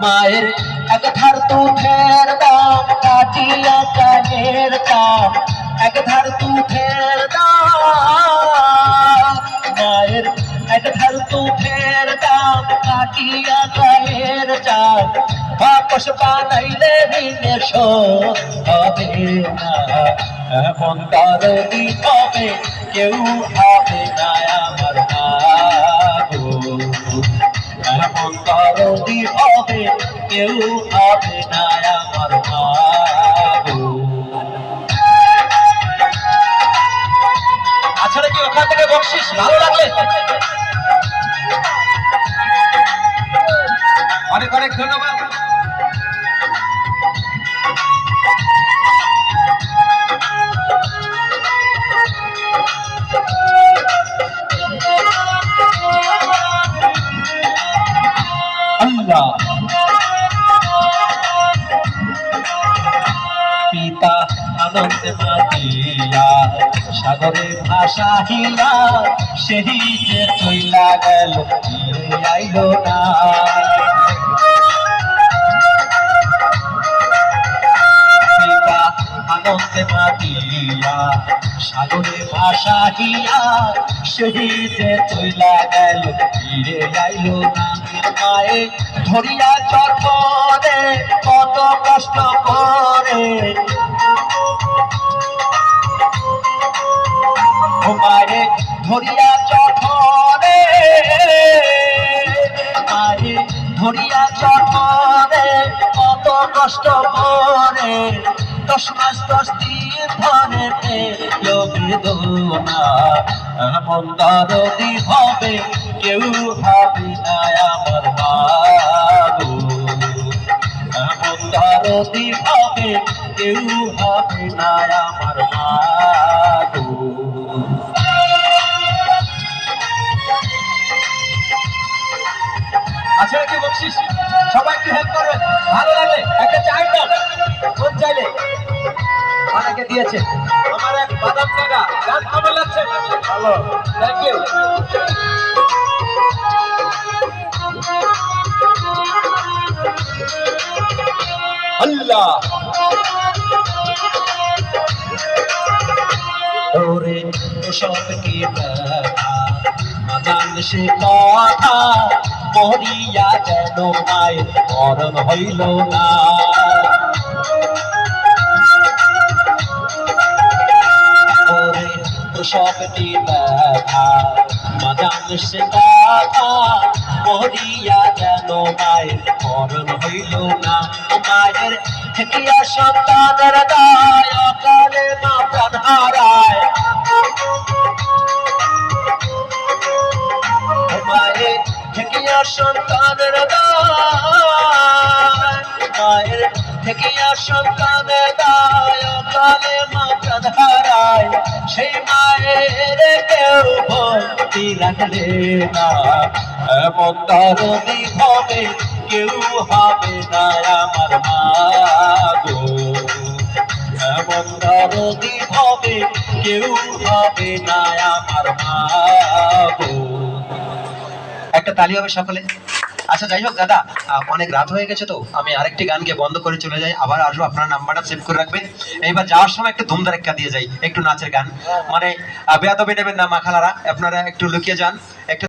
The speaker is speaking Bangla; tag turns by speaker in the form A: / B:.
A: মায়ের এক ধার দুধের দাম কাটিয়া কানের কাম, এক ধার দুধের দাম, মায়ের এক ধার দুধের দাম কাটিয়া কানের চাম, বাপস বানাইলে ঋণে শোধ হবে না, এমন দরদি হবে কেউ হবে না আমার মা গো, এমন দরদি হবে কেউ হবে না আমার মা গো। আচ্ছা নাকি ওখান থেকে বকশিস ভালো লাগলে? অনেক অনেক ধন্যবাদ। আল্লাহ পিতা আনন্দে মাতিয়া সাগরে ভাসাহিলা, সেই যে চইলা গেল আইল না, পিতা আনন্দে মাতিয়া সাগরে ভাসাহিয়া, সেই যে চইলা গেল ফিরে আইল না, মায়ে ধরিয়া চরপরে কত কষ্ট করে, মায়ে ধরিয়া চরপরে, মায়ে ধরিয়া চরপরে কত কষ্ট করে, 10 মাস 10 দিন ধরে বেদনা, এমন দরদি হবে কেউ হবে না আমার মা গো, এমন দরদি হবে কেউ হবে না আমার মা গো। আচ্ছা কি বলছিস? সবাই একটু হেল্প করবে, ভালো লাগলে একটা চাই দাও, কোন চাইলে অনেকে দিয়েছে। আমার এক বাদাম কাকা গান কেমন লাগছে? ভালো, থ্যাংক ইউ। আল্লাহ ওরে সব কি ব্যথা মাদান সে কথা, মরিয়া যেন মায়ের মরণ হইল না, ওরে সবটি ব্যথা মাদান সে কথা, মরিয়া যেন মায়ের মরণ হইল না, মায়ের থেকিয়া সন্তানের দায় অকালে মা প্রাণ হারায়, মায়ের থেকিয়া সন্তানের দায়, মায়ের থেকিয়া সন্তানের দায় অকালে মা প্রাণ হারায়, সেই মায়ের কেউ ভক্তি রাখলে না, এমন দরদি হবে কেউ হবে না আমার মা গো, এমন দরদি হবে কেউ হবে না আমার মা গো। একটা তালি হবে সকলে। আচ্ছা যাই হোক দাদা, অনেক রাত হয়ে গেছে তো আমি আরেকটি গানকে বন্ধ করে চলে যাই, আবার আসবো, আপনার নাম্বারটা সেভ করে রাখবেন। এইবার যাওয়ার সময় একটু ধুমধার একটা দিয়ে যাই, একটু নাচের গান, মানে বেয়াদবি নেবেন না মা খালারা, আপনারা একটু লুকিয়ে যান একটু।